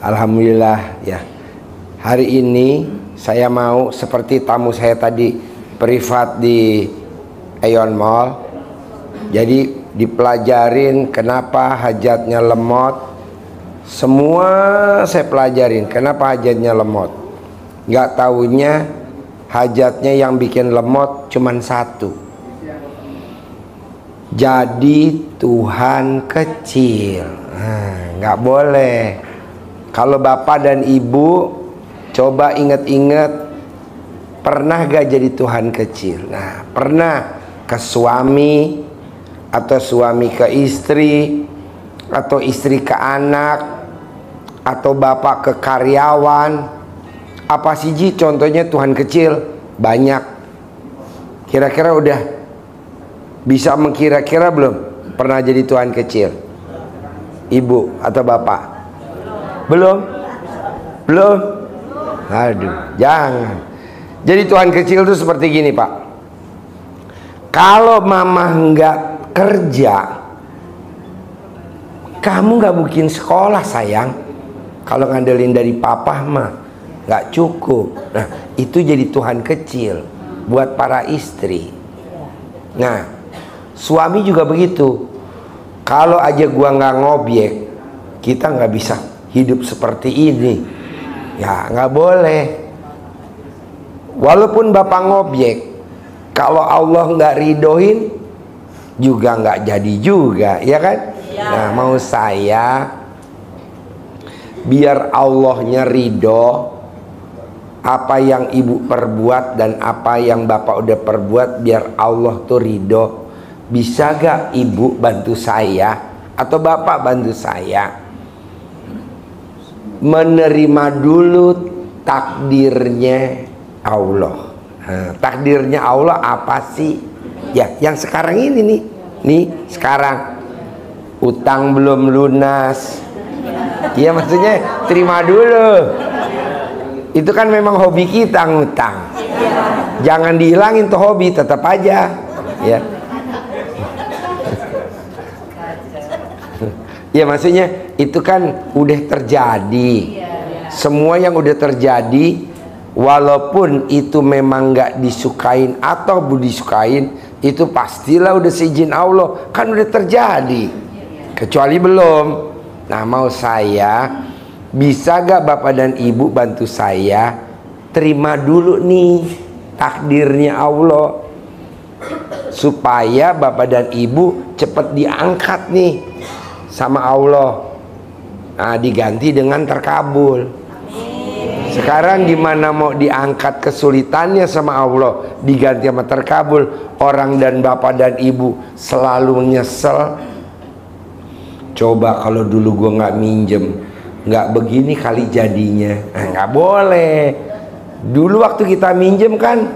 Alhamdulillah ya. Hari ini saya mau seperti tamu saya tadi privat di Aeon Mall. Jadi dipelajarin kenapa hajatnya lemot. Semua saya pelajarin kenapa hajatnya lemot. Nggak taunya hajatnya yang bikin lemot cuman satu. Jadi Tuhan kecil. Nggak boleh. Kalau bapak dan ibu coba ingat-ingat, pernah gak jadi Tuhan kecil? Nah, pernah ke suami, atau suami ke istri, atau istri ke anak, atau bapak ke karyawan. Apa sih Ji contohnya Tuhan kecil? Banyak. Kira-kira udah bisa mengkira-kira belum? Pernah jadi Tuhan kecil? Ibu atau bapak? Belum? Belum? Aduh, jangan. Jadi Tuhan kecil itu seperti gini Pak. Kalau mama nggak kerja, kamu nggak mungkin sekolah sayang. Kalau ngandelin dari papa mah nggak cukup. Nah, itu jadi Tuhan kecil buat para istri. Nah, suami juga begitu. Kalau aja gua nggak ngobjek, kita nggak bisa hidup seperti ini. Ya nggak boleh. Walaupun bapak ngobjek, kalau Allah nggak ridoin juga nggak jadi juga, ya kan? Ya. Nah, mau saya biar Allahnya ridho, apa yang ibu perbuat dan apa yang bapak udah perbuat, biar Allah tuh ridho. Bisa gak ibu bantu saya atau bapak bantu saya menerima dulu takdirnya Allah. Nah, takdirnya Allah apa sih? Ya, yang sekarang ini nih sekarang utang belum lunas. Iya, maksudnya terima dulu. Itu kan memang hobi kita ngutang. Jangan dihilangin tuh hobi, tetap aja. Ya. Ya maksudnya itu kan udah terjadi. Semua yang udah terjadi, walaupun itu memang nggak disukain atau disukain, itu pastilah udah seizin Allah, kan udah terjadi. Kecuali belum. Nah, mau saya, bisa gak bapak dan ibu bantu saya terima dulu nih takdirnya Allah, supaya bapak dan ibu cepat diangkat nih sama Allah. Nah, diganti dengan terkabul. Sekarang gimana mau diangkat kesulitannya sama Allah, diganti sama terkabul? Orang dan bapak dan ibu selalu nyesel. Coba kalau dulu gue nggak minjem, nggak begini kali jadinya. Nggak boleh. Dulu waktu kita minjem kan,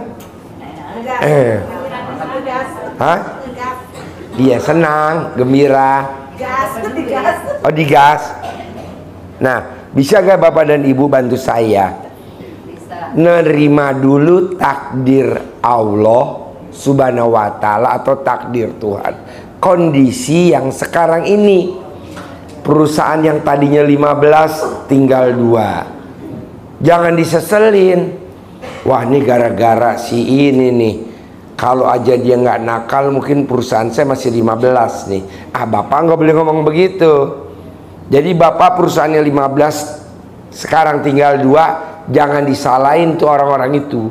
dia senang, gembira. Oh, digas. Nah, bisa gak bapak dan ibu bantu saya nerima dulu takdir Allah subhanahu wa ta'ala atau takdir Tuhan, kondisi yang sekarang ini. Perusahaan yang tadinya 15 tinggal 2. Jangan diseselin. Wah, ini gara-gara si ini nih. Kalau aja dia nggak nakal, mungkin perusahaan saya masih 15 nih. Ah, bapak nggak boleh ngomong begitu. Jadi bapak perusahaannya 15, sekarang tinggal 2. Jangan disalahin tuh orang-orang itu.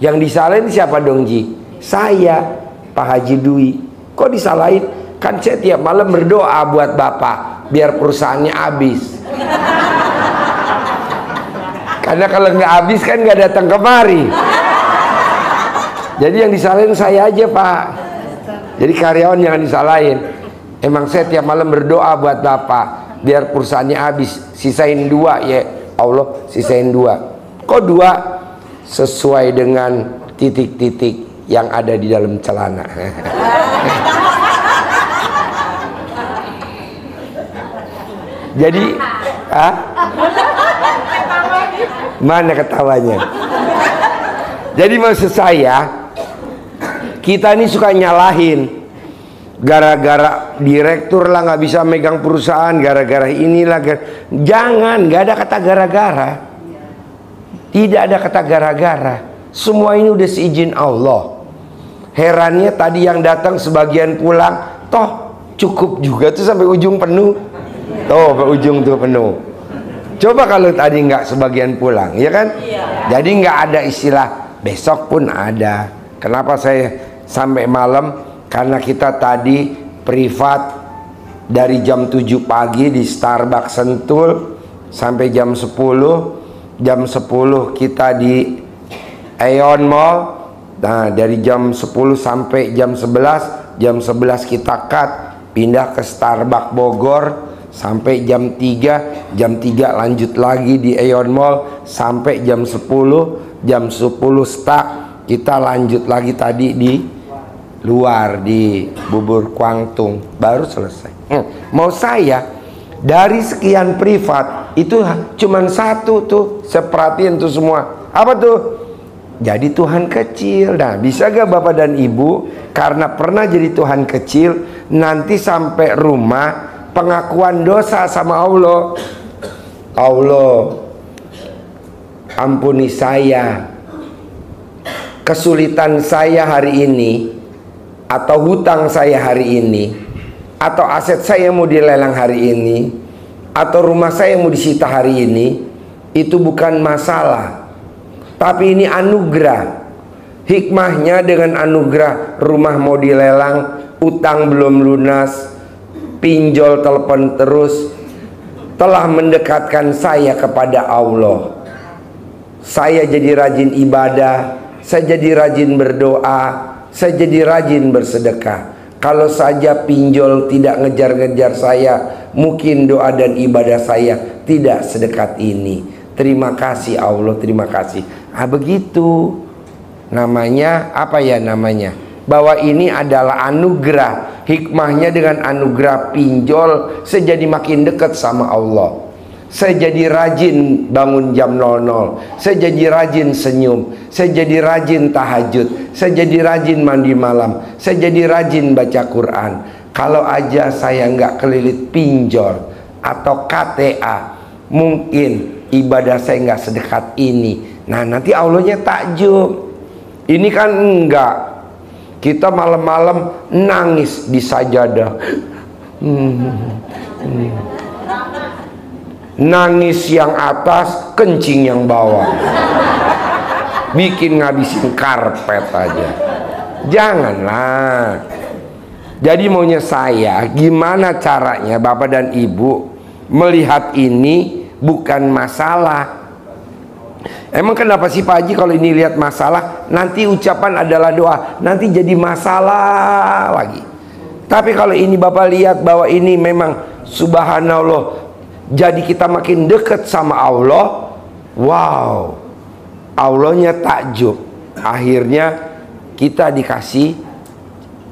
Yang disalahin siapa dong Ji? Saya, Pak Haji Dwi. Kok disalahin? Kan saya tiap malam berdoa buat bapak biar perusahaannya habis. Karena kalau nggak habis kan nggak datang kemari. Jadi yang disalahin saya aja Pak. Jadi karyawan jangan disalahin. Emang saya tiap malam berdoa buat bapak biar perusahaannya habis. Sisain 2 ya Allah, sisain 2. Kok 2? Sesuai dengan titik-titik yang ada di dalam celana. Jadi, mana ketawanya? Jadi maksud saya, kita ini suka nyalahin. gara-gara direktur lah nggak bisa megang perusahaan, gara-gara inilah. Jangan, nggak ada kata gara-gara. Tidak ada kata gara-gara. Semua ini udah seizin Allah. Herannya tadi yang datang sebagian pulang, toh cukup juga tuh sampai ujung penuh. Tuh ke ujung tuh penuh. Coba kalau tadi nggak sebagian pulang, ya kan? Jadi nggak ada istilah besok pun ada. Kenapa saya sampai malam? Karena kita tadi privat dari jam 7 pagi di Starbucks Sentul sampai jam 10. Jam 10 kita di Aeon Mall. Nah, dari jam 10 sampai jam 11. Jam 11 kita cut, pindah ke Starbucks Bogor sampai jam 3. Jam 3 lanjut lagi di Aeon Mall sampai jam 10. Jam 10 stuck, kita lanjut lagi tadi di luar di Bubur Kuangtung, baru selesai. Mau saya dari sekian privat itu cuman satu tuh, saya perhatiin tuh semua. Apa tuh? Jadi Tuhan kecil. Nah, bisa gak Bapak dan Ibu karena pernah jadi Tuhan kecil, nanti sampai rumah pengakuan dosa sama Allah. Allah, ampuni saya, kesulitan saya hari ini, atau hutang saya hari ini, atau aset saya mau dilelang hari ini, atau rumah saya mau disita hari ini, itu bukan masalah, tapi ini anugerah. Hikmahnya dengan anugerah rumah mau dilelang, utang belum lunas, pinjol telepon terus, telah mendekatkan saya kepada Allah. Saya jadi rajin ibadah, saya jadi rajin berdoa, saya jadi rajin bersedekah. Kalau saja pinjol tidak ngejar-ngejar saya, mungkin doa dan ibadah saya tidak sedekat ini. Terima kasih Allah, terima kasih. Begitu namanya, apa ya namanya, bahwa ini adalah anugerah. Hikmahnya dengan anugerah pinjol, saya jadi makin dekat sama Allah. Saya jadi rajin bangun jam 00. Saya jadi rajin senyum. Saya jadi rajin tahajud. Saya jadi rajin mandi malam. Saya jadi rajin baca Quran. Kalau aja saya nggak kelilit pinjol atau KTA, mungkin ibadah saya nggak sedekat ini. Nah, nanti Allahnya takjub. Ini kan enggak. Kita malam-malam nangis di sajadah. Nangis yang atas, kencing yang bawah. Bikin ngabisin karpet aja. Janganlah. Jadi maunya saya, gimana caranya Bapak dan Ibu melihat ini bukan masalah. Emang kenapa sih Pak Haji kalau ini lihat masalah, nanti ucapan adalah doa, nanti jadi masalah lagi. Tapi kalau ini Bapak lihat bahwa ini memang subhanallah, jadi kita makin dekat sama Allah. Wow, Allahnya takjub. Akhirnya kita dikasih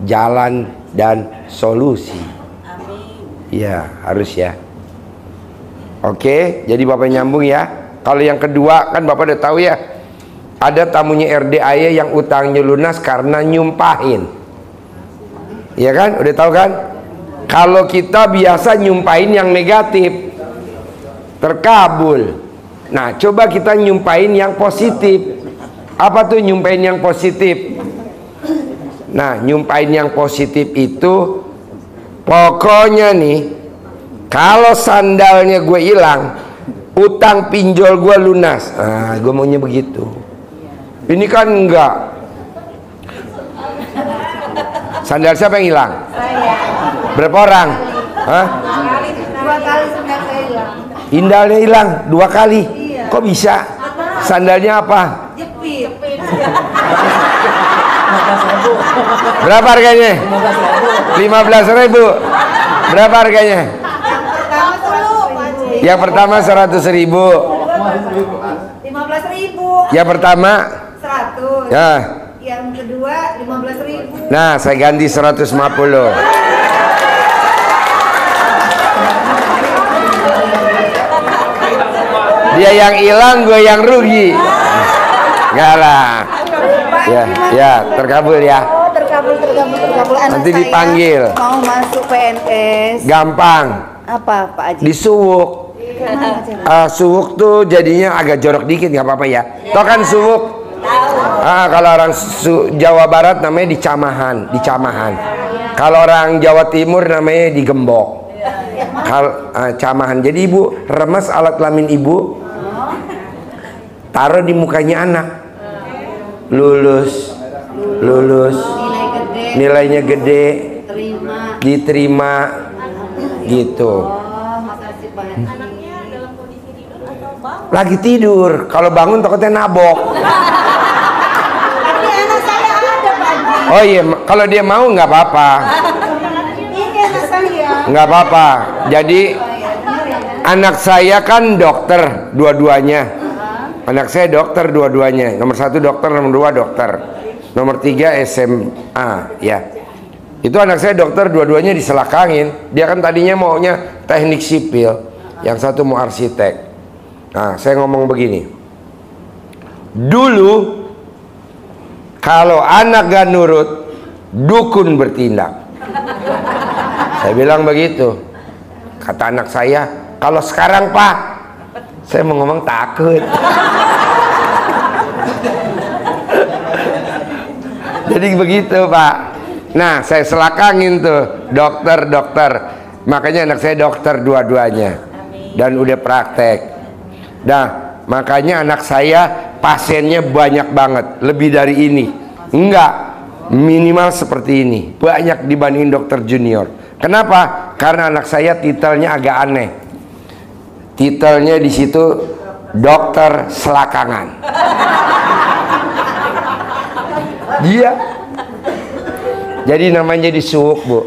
jalan dan solusi. Amin. Ya, harus ya. Oke, jadi Bapak nyambung ya. Kalau yang kedua kan Bapak udah tahu ya, ada tamunya RDAY yang utangnya lunas karena nyumpahin. Ya kan, udah tahu kan? Kalau kita biasa nyumpahin yang negatif, terkabul. Nah, coba kita nyumpahin yang positif. Apa tuh nyumpahin yang positif? Nah, nyumpahin yang positif itu pokoknya nih, kalau sandalnya gue hilang, utang pinjol gue lunas. Nah, gue maunya begitu. Ini kan enggak. Sandal siapa yang hilang? Saya. Berapa orang? Hah? 2 kali sandal saya hilang. Indalnya hilang 2 kali. Iya. Kok bisa? Sandalnya apa? Jepit. Berapa harganya? 15.000. Berapa harganya? Yang pertama 100.000. 15.000. Yang pertama 100. ya. Yang kedua 15.000. Nah, saya ganti 150. Dia yang hilang, gue yang rugi. Enggak lah. Ya, ya, terkabul ya. Oh, terkabul. Nanti dipanggil. Mau masuk PNS. Gampang. Apa Pak Haji? Disuwuk. Suwuk tuh jadinya agak jorok dikit, nggak apa-apa ya. Toh kan suwuk. Kalau orang Jawa Barat namanya dicamahan, dicamahan. Kalau orang Jawa Timur namanya digembok. Kalau camahan. Jadi ibu remes alat kelamin ibu, taruh di mukanya anak. Lulus, nilainya gede, diterima, gitu. Lagi tidur, kalau bangun takutnya nabok. Oh iya, kalau dia mau nggak apa-apa. Nggak apa-apa. Jadi anak saya kan dokter dua-duanya. Anak saya dokter dua-duanya. Nomor 1 dokter, nomor 2 dokter, nomor 3 SMA. Ya, itu anak saya dokter dua-duanya diselakangin. Dia kan tadinya maunya teknik sipil, yang satu mau arsitek. Nah, saya ngomong begini. Dulu kalau anak gak nurut, dukun bertindak. Saya bilang begitu. Kata anak saya, kalau sekarang Pak, saya mau ngomong takut. Jadi begitu Pak. Nah, saya selakangin tuh dokter. Makanya anak saya dokter dua-duanya. Dan udah praktek. Nah, makanya anak saya pasiennya banyak banget, lebih dari ini. Enggak, minimal seperti ini, banyak dibanding dokter junior. Kenapa? Karena anak saya titelnya agak aneh. Titelnya di situ dokter selakangan. Dia. Jadi namanya disuwuk Bu.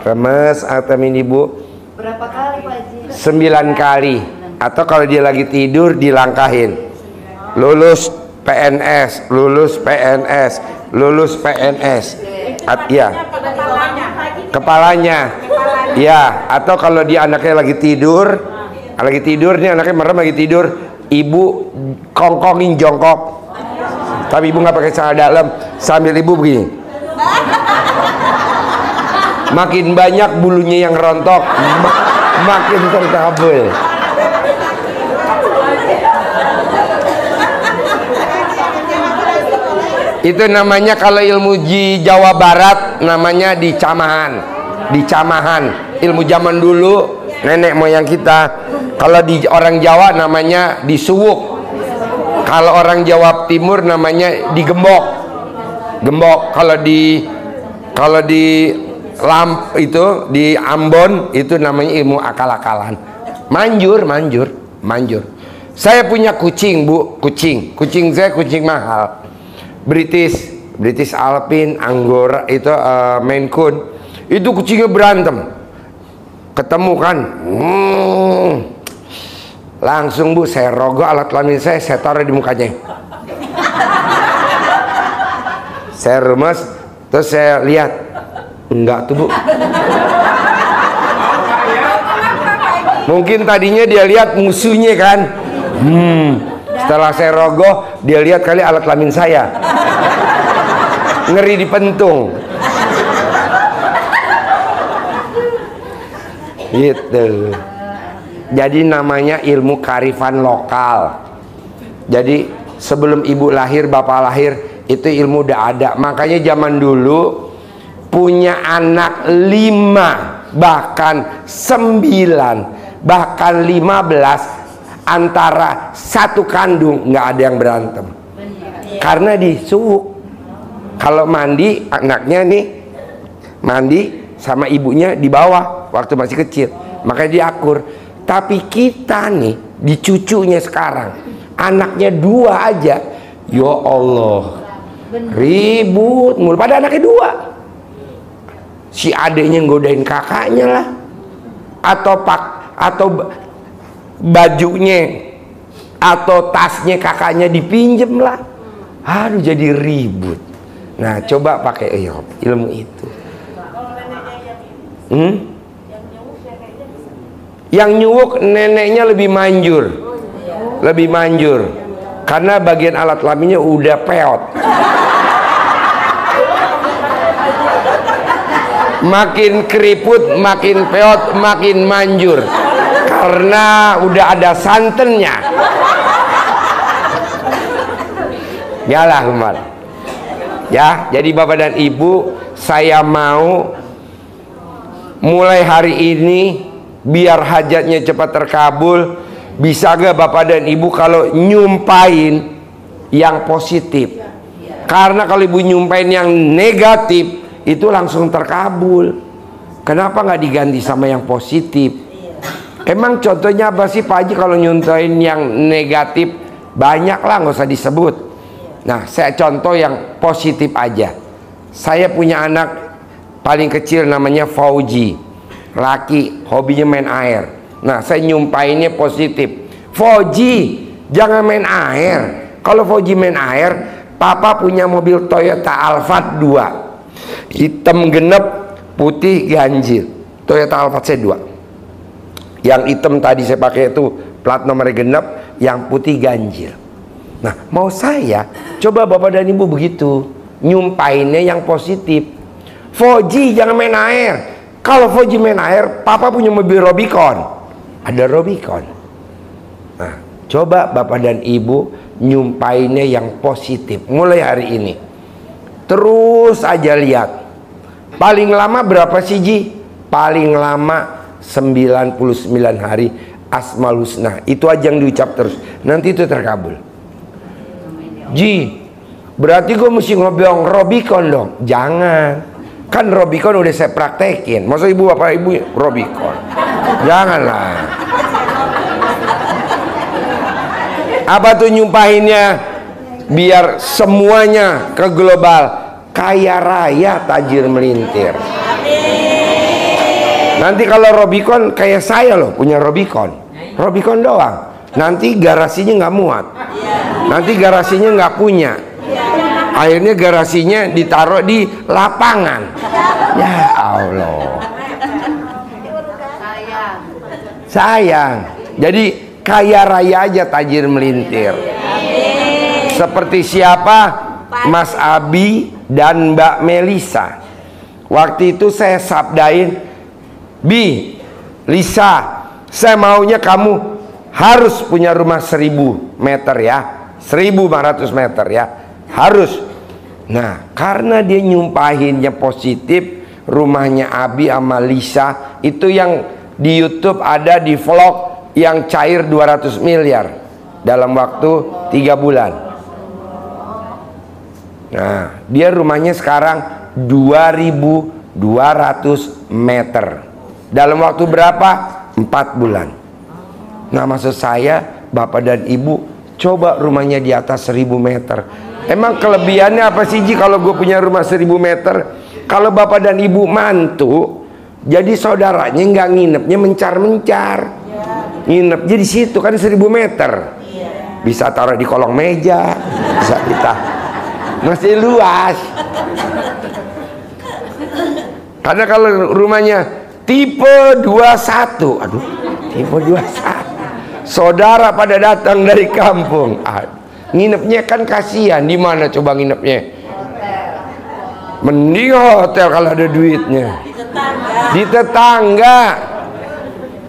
Remes atau ini Bu. Berapa kali Pak Haji? 9 kali. Atau kalau dia lagi tidur dilangkahin. Lulus PNS, lulus PNS, lulus PNS. Ya. Kepalanya. Ya, atau kalau dia anaknya lagi tidur nih, anaknya merem lagi tidur, ibu kongkongin jongkok. Tapi ibu nggak pakai celana dalam, sambil ibu begini. Makin banyak bulunya yang rontok, makin terkabul. Itu namanya kalau ilmu di Jawa Barat namanya dicamahan. Ilmu zaman dulu nenek moyang kita. Kalau di orang Jawa namanya disuwuk. Kalau orang Jawa Timur namanya digembok. Kalau di itu di Ambon itu namanya ilmu akal-akalan. Manjur. Saya punya kucing Bu, kucing saya kucing mahal. British Alpine, Angora itu Maine Coon. Itu kucingnya berantem. Ketemu kan, langsung Bu saya rogoh alat kelamin saya taruh di mukanya. Saya remes, terus saya lihat, enggak tuh Bu. Mungkin tadinya dia lihat musuhnya kan. Setelah saya rogoh, dia lihat kali alat kelamin saya. Ngeri dipentung. Gitu. Jadi namanya ilmu kearifan lokal. Jadi sebelum ibu lahir, bapak lahir, itu ilmu udah ada. Makanya zaman dulu punya anak 5, bahkan 9, bahkan 15 antara satu kandung, nggak ada yang berantem. Karena disuwuk. Kalau mandi, anaknya nih mandi sama ibunya di bawah waktu masih kecil, makanya diakur. Tapi kita nih di cucunya sekarang, anaknya 2 aja, ya Allah, ribut mulu. Pada anaknya 2, si adeknya ngodain kakaknya lah, atau bajunya atau tasnya kakaknya dipinjem lah. Aduh, jadi ribut. Nah, coba pakai ilmu itu. Yang nyuwuk neneknya lebih manjur, karena bagian alat kelaminnya udah peot. makin keriput, makin peot, makin manjur. Karena udah ada santannya. Yalah Umar. Ya, jadi Bapak dan Ibu, saya mau mulai hari ini biar hajatnya cepat terkabul. Bisa gak Bapak dan Ibu kalau nyumpain yang positif? Karena kalau Ibu nyumpain yang negatif itu langsung terkabul. Kenapa nggak diganti sama yang positif? Emang contohnya apa sih Pak Haji kalau nyumpain yang negatif? Banyak lah, nggak usah disebut. Nah, saya contoh yang positif aja. Saya punya anak paling kecil namanya Fauji, laki, hobinya main air. Nah, saya nyumpainnya positif. Fauji, jangan main air. Kalau Fauji main air, Papa punya mobil Toyota Alphard 2, hitam genep, putih ganjil. Toyota Alphard saya 2. Yang hitam tadi saya pakai itu plat nomor genep, yang putih ganjil. Nah, mau saya coba Bapak dan Ibu begitu, nyumpainnya yang positif. Fauji jangan main air. Kalau Fauji main air, Papa punya mobil Rubicon, ada Rubicon. Nah, coba Bapak dan Ibu nyumpainnya yang positif mulai hari ini. Terus aja lihat. Paling lama berapa sih Ji? Paling lama 99 hari Asmaul Husna. Itu aja yang diucap terus. Nanti itu terkabul. Ji, berarti gue mesti ngobrol Rubicon dong? Jangan. Kan Rubicon udah saya praktekin. Masa Ibu Bapak Ibu Rubicon? Janganlah. Apa tuh nyumpahinnya? Biar semuanya ke global, kaya raya tajir melintir. Nanti kalau Rubicon kayak saya loh, punya Rubicon doang. Nanti garasinya nggak muat. Nanti garasinya nggak punya. Akhirnya garasinya ditaruh di lapangan. Ya Allah. Sayang. Jadi kaya raya aja tajir melintir. Seperti siapa? Mas Abi dan Mbak Melisa. Waktu itu saya sabdain, Bi, Lisa, saya maunya kamu harus punya rumah 1000 meter ya, 1500 meter ya, harus. Nah, karena dia nyumpahinnya positif, rumahnya Abi sama Lisa itu yang di YouTube ada, di vlog yang cair 200 miliar dalam waktu 3 bulan. Nah, dia rumahnya sekarang 2200 meter dalam waktu berapa? 4 bulan. Nah, maksud saya Bapak dan Ibu coba rumahnya di atas 1000 meter. Emang kelebihannya apa sih Ji kalau gue punya rumah 1000 meter? Kalau Bapak dan Ibu mantu, jadi saudaranya nggak nginepnya mencar-mencar. Nginep jadi situ kan 1000 meter. Bisa taruh di kolong meja, bisa kita. Masih luas. Karena kalau rumahnya tipe 21, aduh, tipe 21. Saudara pada datang dari kampung, nginepnya kan kasihan. Di mana coba nginepnya? Mending hotel kalau ada duitnya. Di tetangga.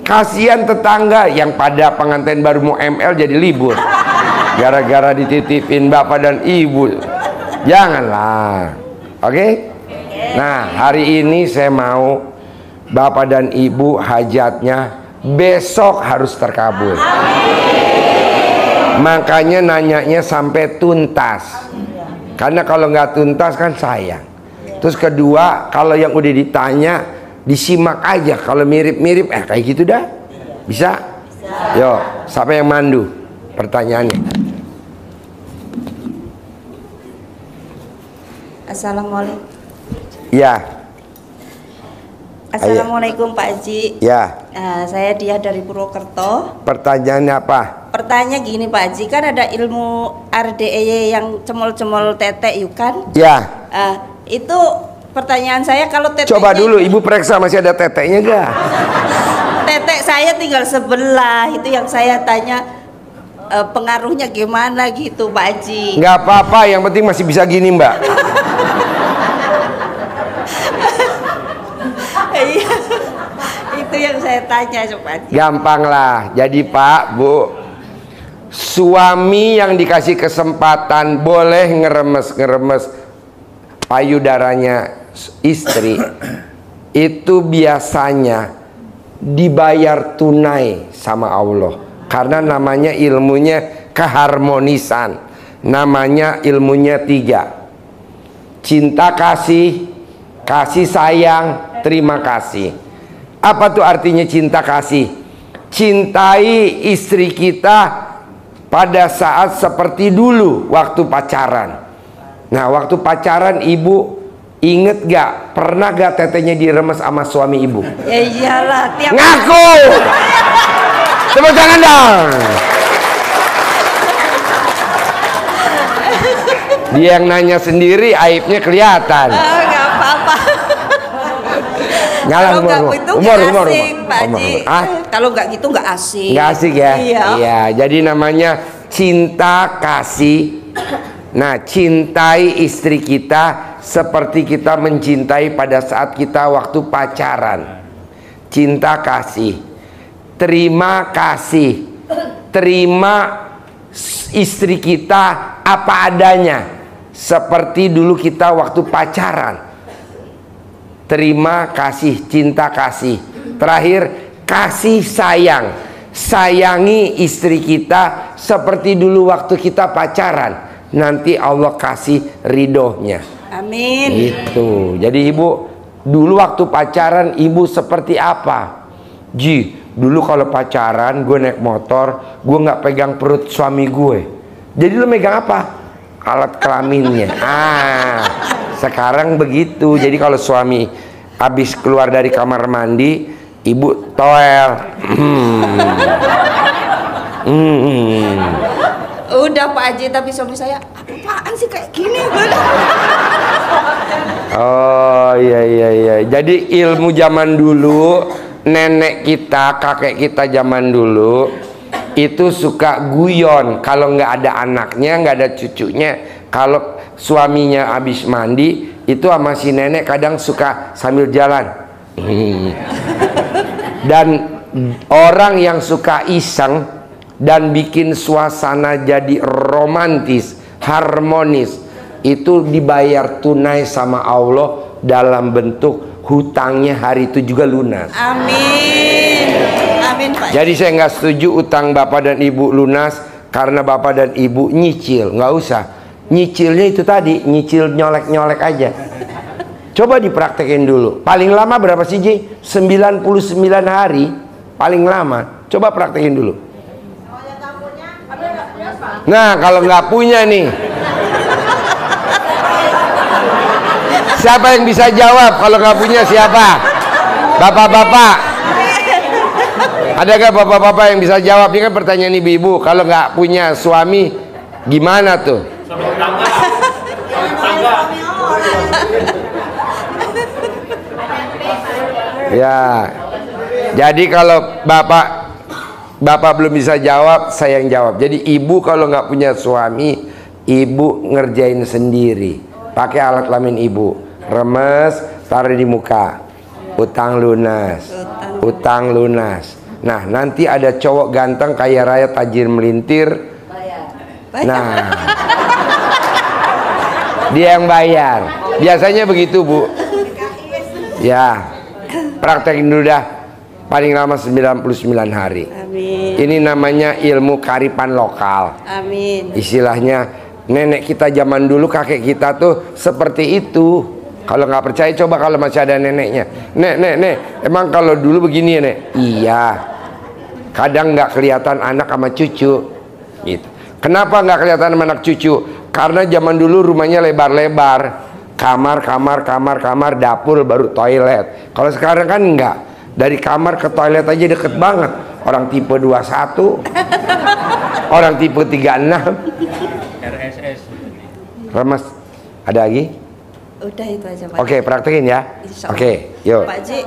Kasihan tetangga yang pada pengantin baru mau ML jadi libur. Gara-gara dititipin Bapak dan Ibu. Janganlah. Oke? Nah, hari ini saya mau Bapak dan Ibu hajatnya besok harus terkabul. Makanya nanyanya sampai tuntas. Karena kalau nggak tuntas kan sayang. Terus kedua, kalau yang udah ditanya disimak aja. Kalau mirip-mirip kayak gitu dah. Bisa? Yo, siapa yang mandu pertanyaannya? Assalamualaikum. Ya. Assalamualaikum Pak Haji. Ya. Saya Dia dari Purwokerto. Pertanyaannya apa? Pertanyaan gini Pak Haji, kan ada ilmu RDEY yang cemol-cemol tete yuk kan? Ya. Itu pertanyaan saya, kalau tetenya, coba dulu Ibu periksa masih ada teteknya gak? tetek saya tinggal sebelah, itu yang saya tanya pengaruhnya gimana gitu Pak Haji. Nggak apa-apa, yang penting masih bisa gini Mbak. saya tanya Pak Haji. Gampang lah. Jadi Pak, Bu, suami yang dikasih kesempatan boleh ngeremes payudaranya istri, itu biasanya dibayar tunai sama Allah. Karena namanya ilmunya keharmonisan. Namanya ilmunya 3. Cinta kasih, kasih sayang, terima kasih. Apa tuh artinya cinta kasih? Cintai istri kita pada saat seperti dulu waktu pacaran. Nah, waktu pacaran ibu inget gak? Pernah gak tetenya diremes sama suami ibu? Ya iyalah, tiap Ngaku! Tepuk tangan dong! Dia yang nanya sendiri, aibnya kelihatan. nggak apa-apa. Ngalah Kalau nggak umur, itu umur, nggak umur, asik, umur. Pak Haji. Ah? Kalau nggak gitu nggak asik. Nggak asik ya? Iya. Iya, jadi namanya cinta kasih. Nah, cintai istri kita seperti kita mencintai pada saat kita waktu pacaran. Cinta kasih. Terima kasih. Terima istri kita apa adanya. Seperti dulu kita waktu pacaran. Terima kasih, cinta kasih. Terakhir, kasih sayang. Sayangi istri kita seperti dulu waktu kita pacaran. Nanti Allah kasih ridhonya. Amin. Gitu. Jadi ibu, dulu waktu pacaran ibu seperti apa? Ji, dulu kalau pacaran gue naik motor, gue nggak pegang perut suami gue. Jadi lu megang apa? Alat kelaminnya. Sekarang begitu. Jadi kalau suami habis keluar dari kamar mandi, ibu toel. Udah Pak Haji, tapi suami saya apaan sih kayak gini? Oh iya. Jadi ilmu zaman dulu, nenek kita, kakek kita zaman dulu itu suka guyon. Kalau nggak ada anaknya, nggak ada cucunya, kalau suaminya habis mandi, itu sama si nenek kadang suka sambil jalan. Dan orang yang suka iseng dan bikin suasana jadi romantis, harmonis, itu dibayar tunai sama Allah dalam bentuk hutangnya hari itu juga lunas. Amin. Amin Pak. Jadi saya nggak setuju utang bapak dan ibu lunas karena bapak dan ibu nyicil. Nggak usah. Nyicilnya itu tadi, nyicil nyolek-nyolek aja. Coba dipraktekin dulu. Paling lama berapa sih Ji? 99 hari. Paling lama. Coba praktekin dulu. Nah, kalau nggak punya nih, siapa yang bisa jawab? Kalau nggak punya siapa? Bapak-bapak. Ada gak bapak-bapak yang bisa jawab? Ini kan pertanyaan ibu-ibu. Kalau nggak punya suami, gimana tuh? Ya. Jadi kalau bapak belum bisa jawab, saya yang jawab. Jadi ibu kalau nggak punya suami, ibu ngerjain sendiri. Pakai alat kelamin ibu, remes, taruh di muka, utang lunas, utang lunas. Nah, nanti ada cowok ganteng kaya raya tajir melintir. Nah, dia yang bayar. Biasanya begitu Bu. Ya, praktekin dulu dah. Paling lama 99 hari. Amin. Ini namanya ilmu kearifan lokal. Amin. Istilahnya nenek kita zaman dulu, kakek kita tuh seperti itu. Kalau nggak percaya coba kalau masih ada neneknya. Nek, emang kalau dulu begini ya Nek? Iya. Kadang nggak kelihatan anak sama cucu. Gitu. Kenapa nggak kelihatan sama anak cucu? Karena zaman dulu rumahnya lebar-lebar. Kamar, dapur, baru toilet. Kalau sekarang kan enggak. Dari kamar ke toilet aja deket banget. Orang tipe 21, orang tipe 36. RSS. Remes. Ada lagi? Udah itu aja Pak. Oke, praktekin ya. Insya Allah. Oke, yuk. Pak Haji,